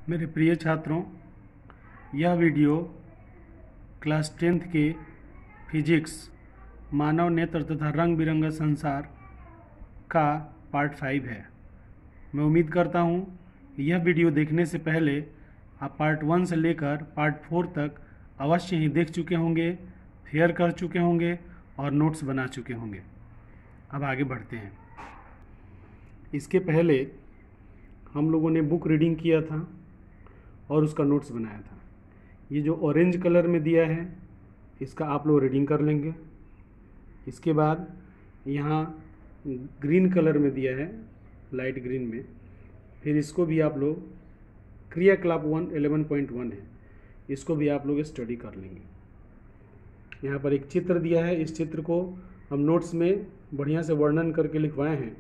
मेरे प्रिय छात्रों, यह वीडियो क्लास 10th के फिजिक्स मानव नेत्र तथा रंग बिरंगा संसार का पार्ट 5 है। मैं उम्मीद करता हूँ यह वीडियो देखने से पहले आप पार्ट 1 से लेकर पार्ट 4 तक अवश्य ही देख चुके होंगे, शेयर कर चुके होंगे और नोट्स बना चुके होंगे। अब आगे बढ़ते हैं। इसके पहले हम लोगों ने बुक रीडिंग किया था और उसका नोट्स बनाया था। ये जो ऑरेंज कलर में दिया है इसका आप लोग रीडिंग कर लेंगे। इसके बाद यहाँ ग्रीन कलर में दिया है, लाइट ग्रीन में, फिर इसको भी आप लोग क्रियाकलाप 11.1 है, इसको भी आप लोग स्टडी कर लेंगे। यहाँ पर एक चित्र दिया है, इस चित्र को हम नोट्स में बढ़िया से वर्णन करके लिखवाए हैं,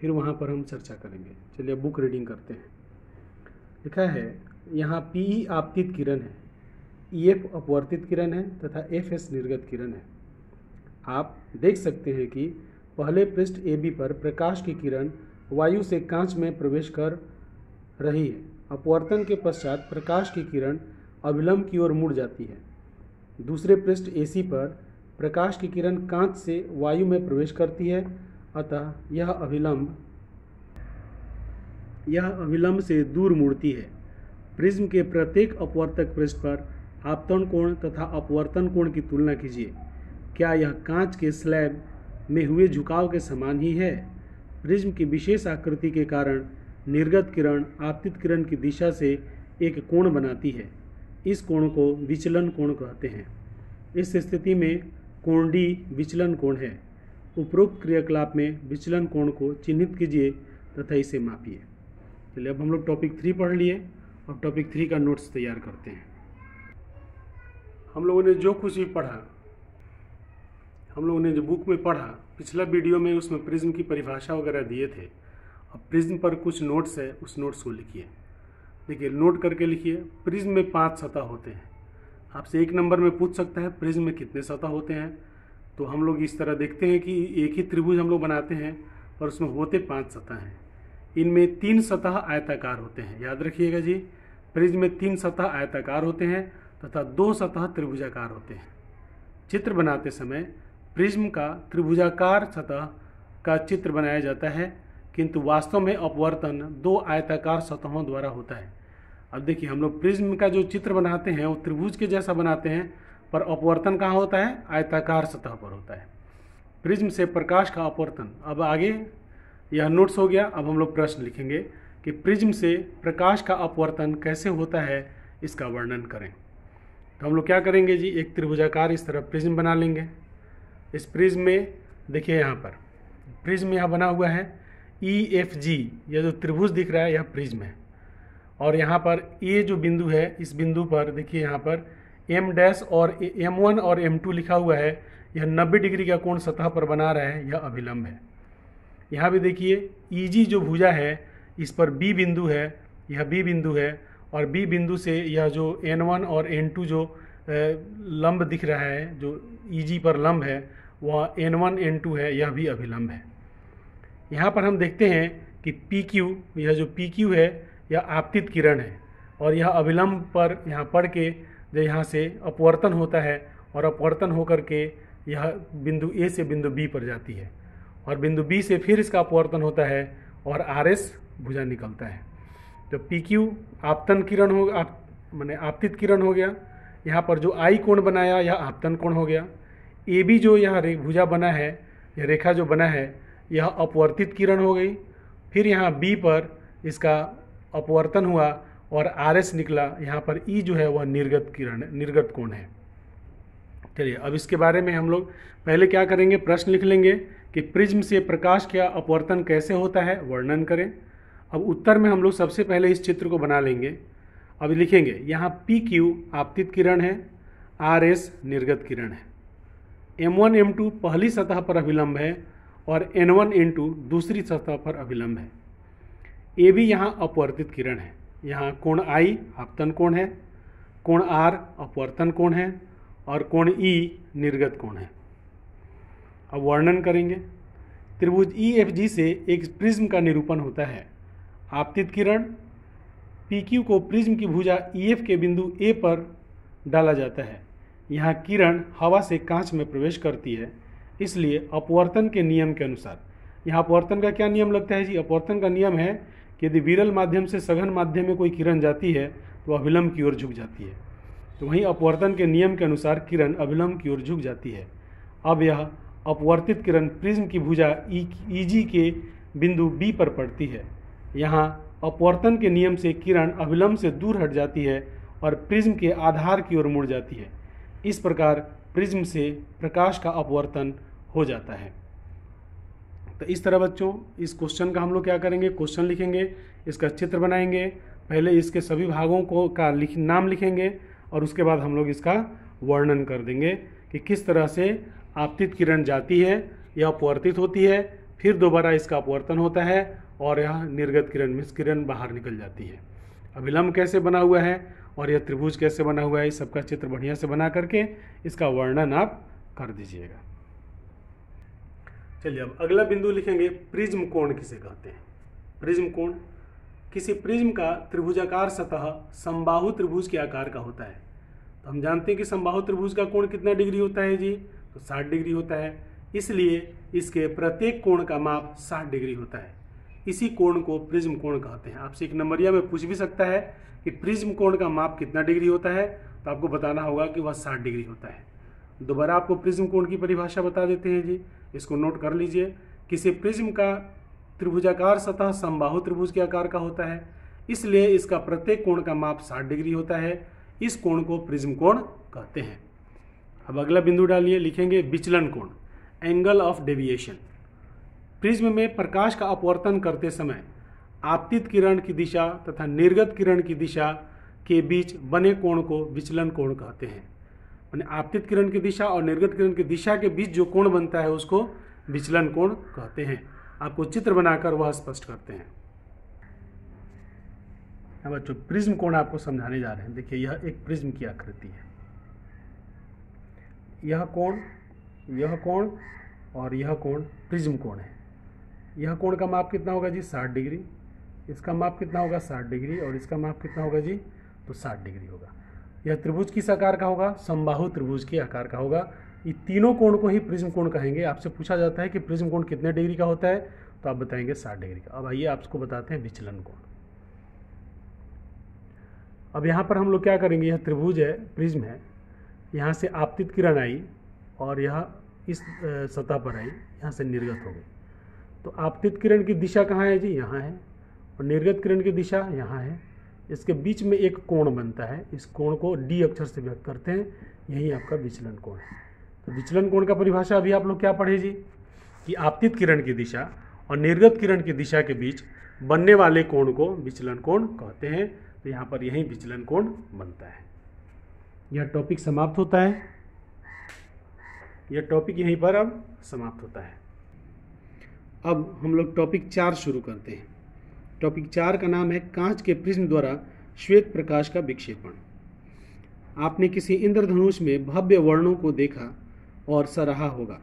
फिर वहाँ पर हम चर्चा करेंगे। चलिए बुक रीडिंग करते हैं। लिखा है यहाँ पी आपतित किरण है, EF अपवर्तित किरण है तथा FS निर्गत किरण है। आप देख सकते हैं कि पहले पृष्ठ AB पर प्रकाश की किरण वायु से कांच में प्रवेश कर रही है। अपवर्तन के पश्चात प्रकाश की किरण अभिलंब की ओर मुड़ जाती है। दूसरे पृष्ठ AC पर प्रकाश की किरण कांच से वायु में प्रवेश करती है, अतः यह अभिलंब से दूर मुड़ती है। प्रिज्म के प्रत्येक अपवर्तक पृष्ठ पर आपतन कोण तथा अपवर्तन कोण की तुलना कीजिए। क्या यह कांच के स्लैब में हुए झुकाव के समान ही है? प्रिज्म की विशेष आकृति के कारण निर्गत किरण आपतित किरण की दिशा से एक कोण बनाती है। इस कोण को विचलन कोण कहते हैं। इस स्थिति में कोण D विचलन कोण है। उपरोक्त क्रियाकलाप में विचलन कोण को चिन्हित कीजिए तथा इसे मापिए। चलिए अब हम लोग टॉपिक 3 पढ़ लिए और टॉपिक 3 का नोट्स तैयार करते हैं। हम लोगों ने जो कुछ भी पढ़ा, हम लोगों ने जो बुक में पढ़ा, पिछला वीडियो में उसमें प्रिज्म की परिभाषा वगैरह दिए थे। अब प्रिज्म पर कुछ नोट्स है, उस नोट्स को लिखिए। देखिए, नोट करके लिखिए। प्रिज्म में 5 सतह होते हैं। आपसे 1 नंबर में पूछ सकता है प्रिज्म में कितने सतह होते हैं। तो हम लोग इस तरह देखते हैं कि एक ही त्रिभुज हम लोग बनाते हैं और उसमें होते 5 सतह हैं। इनमें 3 सतह आयताकार होते हैं। याद रखिएगा जी, प्रिज्म में 3 सतह आयताकार होते हैं तथा 2 सतह त्रिभुजाकार होते हैं। चित्र बनाते समय प्रिज्म का त्रिभुजाकार सतह का चित्र बनाया जाता है, किंतु वास्तव में अपवर्तन 2 आयताकार सतहों द्वारा होता है। अब देखिए, हम लोग प्रिज्म का जो चित्र बनाते हैं वो त्रिभुज के जैसा बनाते हैं, पर अपवर्तन कहाँ होता है? आयताकार सतह पर होता है। प्रिज्म से प्रकाश का अपवर्तन। अब आगे यह नोट्स हो गया। अब हम लोग प्रश्न लिखेंगे कि प्रिज्म से प्रकाश का अपवर्तन कैसे होता है, इसका वर्णन करें। तो हम लोग क्या करेंगे जी, एक त्रिभुजाकार इस तरह प्रिज्म बना लेंगे। इस प्रिज्म में देखिए, यहाँ पर प्रिज्म यहाँ बना हुआ है EFG। यह जो त्रिभुज दिख रहा है यह प्रिज्म है। और यहाँ पर ये जो बिंदु है, इस बिंदु पर देखिए यहाँ पर M' और M1 और M2 लिखा हुआ है। यह 90 डिग्री का कोण सतह पर बना रहा है, यह अभिलंब है। यहाँ भी देखिए EG जो भुजा है, इस पर B बिंदु है, यह B बिंदु है, और B बिंदु से यह जो N1 और N2 जो लंब दिख रहा है, जो EG पर लंब है, वह N1 N2 है, यह भी अभिलंब है। यहाँ पर हम देखते हैं कि PQ, यह जो PQ है यह आपतित किरण है, और यह अभिलंब पर यहाँ पड़ के जो यहाँ से अपवर्तन होता है, और अपवर्तन होकर के यह बिंदु A से बिंदु B पर जाती है, और बिंदु B से फिर इसका अपवर्तन होता है और RS भुजा निकलता है। तो PQ आपतन किरण हो, माने आपतित किरण हो गया। यहाँ पर जो I कोण बनाया यह आपतन कोण हो गया। AB जो यह भुजा बना है, यह रेखा जो बना है, यह अपवर्तित किरण हो गई। फिर यहाँ B पर इसका अपवर्तन हुआ और RS निकला। यहाँ पर E जो है वह निर्गत कोण है। चलिए अब इसके बारे में हम लोग पहले क्या करेंगे, प्रश्न लिख लेंगे कि प्रिज्म से प्रकाश का अपवर्तन कैसे होता है, वर्णन करें। अब उत्तर में हम लोग सबसे पहले इस चित्र को बना लेंगे। अब लिखेंगे यहाँ PQ आपतित किरण है, RS निर्गत किरण है, M1 M2 पहली सतह पर अभिलंब है और N1 N2 दूसरी सतह पर अभिलंब है। AB यहाँ अपवर्तित किरण है। यहाँ कोण I आपतन कोण है, कोण R अपवर्तन कोण है, और कोण E निर्गत कोण है। अब वर्णन करेंगे। त्रिभुज EFG से एक प्रिज्म का निरूपण होता है। आपतित किरण PQ को प्रिज्म की भुजा EF के बिंदु A पर डाला जाता है। यहाँ किरण हवा से कांच में प्रवेश करती है, इसलिए अपवर्तन के नियम के अनुसार, यहाँ अपवर्तन का क्या नियम लगता है जी? अपवर्तन का नियम है कि यदि विरल माध्यम से सघन माध्यम में कोई किरण जाती है तो अभिलंब की ओर झुक जाती है। तो वहीं अपवर्तन के नियम के अनुसार किरण अभिलंब की ओर झुक जाती है। अब यह अपवर्तित किरण प्रिज्म की भुजा EG के बिंदु B पर पड़ती है। यहाँ अपवर्तन के नियम से किरण अभिलंब से दूर हट जाती है और प्रिज्म के आधार की ओर मुड़ जाती है। इस प्रकार प्रिज्म से प्रकाश का अपवर्तन हो जाता है। तो इस तरह बच्चों इस क्वेश्चन का हम लोग क्या करेंगे, क्वेश्चन लिखेंगे, इसका चित्र बनाएंगे, पहले इसके सभी भागों को का नाम लिखेंगे और उसके बाद हम लोग इसका वर्णन कर देंगे कि किस तरह से आपतित किरण जाती है, यह अपवर्तित होती है, फिर दोबारा इसका अपवर्तन होता है और यह निर्गत किरण मिस किरण बाहर निकल जाती है। अभिलंब कैसे बना हुआ है और यह त्रिभुज कैसे बना हुआ है, इस सबका चित्र बढ़िया से बना करके इसका वर्णन आप कर दीजिएगा। चलिए अब अगला बिंदु लिखेंगे, प्रिज्म कोण किसे कहते हैं? प्रिज्म कोण, किसी प्रिज्म का त्रिभुजाकार सतह समबाहु त्रिभुज के आकार का होता है। तो हम जानते हैं कि समबाहु त्रिभुज का कोण कितना डिग्री होता है जी? तो 60 डिग्री होता है, इसलिए इसके प्रत्येक कोण का माप 60 डिग्री होता है। इसी कोण को प्रिज्म कोण कहते हैं। आपसे एक नंबरिया में पूछ भी सकता है कि प्रिज्म कोण का माप कितना डिग्री होता है, तो आपको बताना होगा कि वह 60 डिग्री होता है। दोबारा आपको प्रिज्म कोण की परिभाषा बता देते हैं जी, इसको नोट कर लीजिए। किसी प्रिज्म का त्रिभुजाकार सतह समबाहु त्रिभुज के आकार का होता है, इसलिए इसका प्रत्येक कोण का माप 60 डिग्री होता है। इस कोण को प्रिज्म कोण कहते हैं। अब अगला बिंदु डालिए, लिखेंगे विचलन कोण, एंगल ऑफ डेविएशन। प्रिज्म में प्रकाश का अपवर्तन करते समय आपतित किरण की दिशा तथा निर्गत किरण की दिशा के बीच बने कोण को विचलन कोण कहते हैं। माने आपतित किरण की दिशा और निर्गत किरण की दिशा के बीच जो कोण बनता है उसको विचलन कोण कहते हैं। आपको चित्र बनाकर वह स्पष्ट करते हैं। अब बच्चों प्रिज्म कोण आपको समझाने जा रहे हैं। देखिए यह एक प्रिज्म की आकृति है, यह कोण और यह कोण प्रिज्म कोण है। यह कोण का माप कितना होगा जी? 60 डिग्री। इसका माप कितना होगा? 60 डिग्री। और इसका माप कितना होगा जी? तो 60 डिग्री होगा। यह त्रिभुज किस आकार का होगा? समबाहु त्रिभुज के आकार का होगा। ये तीनों कोण को ही प्रिज्म कोण कहेंगे। आपसे पूछा जाता है कि प्रिज्म कोण कितने डिग्री का होता है, तो आप बताएंगे 60 डिग्री का। अब आइए आपको बताते हैं विचलन कोण। अब यहाँ पर हम लोग क्या करेंगे, यह त्रिभुज है, प्रिज्म है, यहाँ से आपतित किरण आई और यह इस सतह पर आई, यहाँ से निर्गत हो गई। तो आपतित किरण की दिशा कहाँ है जी? यहाँ है। और निर्गत किरण की दिशा यहाँ है। इसके बीच में एक कोण बनता है, इस कोण को D अक्षर से व्यक्त करते हैं, यही आपका विचलन कोण है। तो विचलन कोण का परिभाषा अभी आप लोग क्या पढ़े जी? कि आपतित किरण की दिशा और निर्गत किरण की दिशा के बीच बनने वाले कोण को विचलन कोण कहते हैं। तो यहाँ पर यही विचलन कोण बनता है। यह टॉपिक समाप्त होता है, यह टॉपिक यहीं पर अब समाप्त होता है। अब हम लोग टॉपिक 4 शुरू करते हैं। टॉपिक 4 का नाम है कांच के प्रिज्म द्वारा श्वेत प्रकाश का विक्षेपण। आपने किसी इंद्रधनुष में भव्य वर्णों को देखा और सराहा होगा।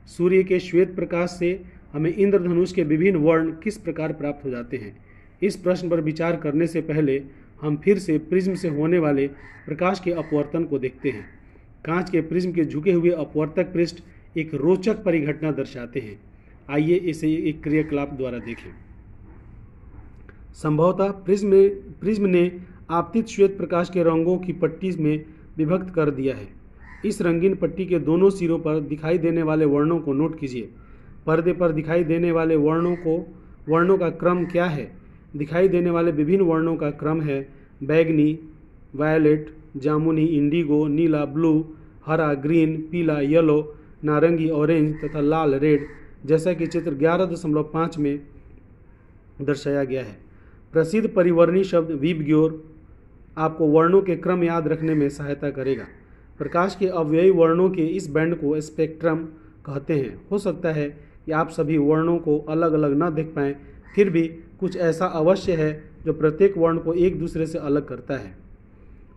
सूर्य के श्वेत प्रकाश से हमें इंद्रधनुष के विभिन्न वर्ण किस प्रकार प्राप्त हो जाते हैं? इस प्रश्न पर विचार करने से पहले हम फिर से प्रिज्म से होने वाले प्रकाश के अपवर्तन को देखते हैं। कांच के प्रिज्म के झुके हुए अपवर्तक पृष्ठ एक रोचक परिघटना दर्शाते हैं। आइए इसे एक क्रियाकलाप द्वारा देखें। संभवतः प्रिज्म ने आपतित श्वेत प्रकाश के रंगों की पट्टी में विभक्त कर दिया है। इस रंगीन पट्टी के दोनों सिरों पर दिखाई देने वाले वर्णों को नोट कीजिए। पर्दे पर दिखाई देने वाले वर्णों का क्रम क्या है? दिखाई देने वाले विभिन्न वर्णों का क्रम है बैगनी, वायलेट, जामुनी, इंडिगो, नीला, ब्लू, हरा, ग्रीन, पीला, येलो, नारंगी, ऑरेंज तथा लाल, रेड, जैसा कि चित्र 11.5 में दर्शाया गया है। प्रसिद्ध परिवर्णी शब्द विबग्योर आपको वर्णों के क्रम याद रखने में सहायता करेगा। प्रकाश के अवयवी वर्णों के इस बैंड को स्पेक्ट्रम कहते हैं। हो सकता है कि आप सभी वर्णों को अलग अलग न देख पाएं, फिर भी कुछ ऐसा अवश्य है जो प्रत्येक वर्ण को एक दूसरे से अलग करता है।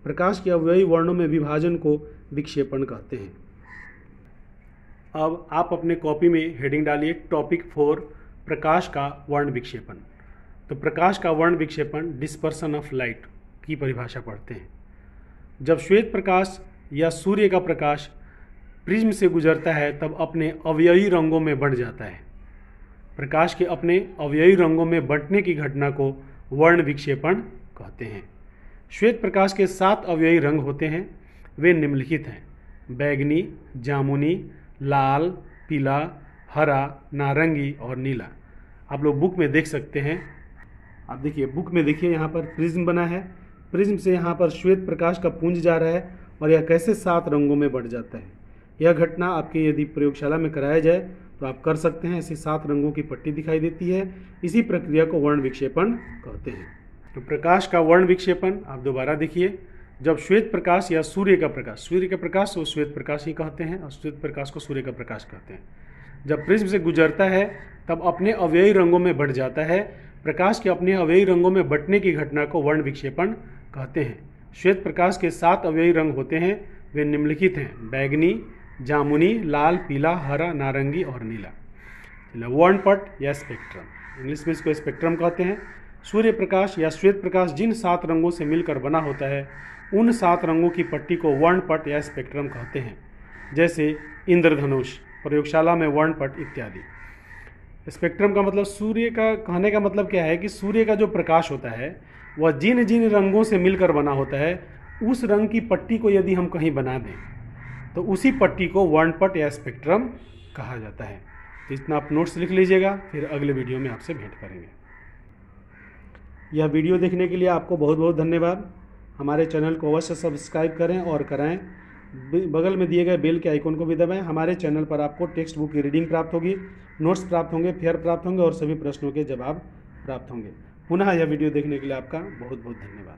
प्रकाश के अवयवी वर्णों में विभाजन को विक्षेपण कहते हैं। अब आप अपने कॉपी में हेडिंग डालिए टॉपिक 4 प्रकाश का वर्ण विक्षेपण। तो प्रकाश का वर्ण विक्षेपण डिस्पर्सन ऑफ लाइट की परिभाषा पढ़ते हैं। जब श्वेत प्रकाश या सूर्य का प्रकाश प्रिज्म से गुजरता है तब अपने अवयवी रंगों में बंट जाता है। प्रकाश के अपने अवयवी रंगों में बंटने की घटना को वर्ण विक्षेपण कहते हैं। श्वेत प्रकाश के 7 अवयवी रंग होते हैं। वे निम्नलिखित हैं: बैगनी, जामुनी, लाल, पीला, हरा, नारंगी और नीला। आप लोग बुक में देख सकते हैं। आप देखिए, बुक में देखिए, यहाँ पर प्रिज्म बना है। प्रिज्म से यहाँ पर श्वेत प्रकाश का पुंज जा रहा है और यह कैसे 7 रंगों में बढ़ जाता है। यह घटना आपके यदि प्रयोगशाला में कराया जाए तो आप कर सकते हैं। ऐसी 7 रंगों की पट्टी दिखाई देती है। इसी प्रक्रिया को वर्ण विक्षेपण कहते हैं। तो प्रकाश का वर्ण विक्षेपण आप दोबारा देखिए। जब श्वेत प्रकाश या सूर्य का प्रकाश को श्वेत प्रकाश ही कहते हैं और श्वेत प्रकाश को सूर्य का प्रकाश कहते हैं। जब प्रिज्म से गुजरता है तब अपने अवयवी रंगों में बढ़ जाता है। प्रकाश के अपने अवयवी रंगों में बंटने की घटना को वर्ण विक्षेपण कहते हैं। श्वेत प्रकाश के 7 अवयवी रंग होते हैं। वे निम्नलिखित हैं: बैगनी, जामुनी, लाल, पीला, हरा, नारंगी और नीला। वर्णपट या स्पेक्ट्रम, इंग्लिश में इसको स्पेक्ट्रम कहते हैं। सूर्य प्रकाश या श्वेत प्रकाश जिन 7 रंगों से मिलकर बना होता है उन 7 रंगों की पट्टी को वर्णपट या स्पेक्ट्रम कहते हैं, जैसे इंद्रधनुष, प्रयोगशाला में वर्णपट इत्यादि। स्पेक्ट्रम का मतलब, सूर्य का कहने का मतलब क्या है कि सूर्य का जो प्रकाश होता है वह जिन जिन रंगों से मिलकर बना होता है उस रंग की पट्टी को यदि हम कहीं बना दें तो उसी पट्टी को वर्णपट या स्पेक्ट्रम कहा जाता है। तो इतना आप नोट्स लिख लीजिएगा, फिर अगले वीडियो में आपसे भेंट करेंगे। यह वीडियो देखने के लिए आपको बहुत बहुत धन्यवाद। हमारे चैनल को अवश्य सब्सक्राइब करें और कराएं। बगल में दिए गए बेल के आइकन को भी दबाएं। हमारे चैनल पर आपको टेक्स्ट बुक की रीडिंग प्राप्त होगी, नोट्स प्राप्त होंगे, फेयर प्राप्त होंगे और सभी प्रश्नों के जवाब प्राप्त होंगे। पुनः यह वीडियो देखने के लिए आपका बहुत बहुत धन्यवाद।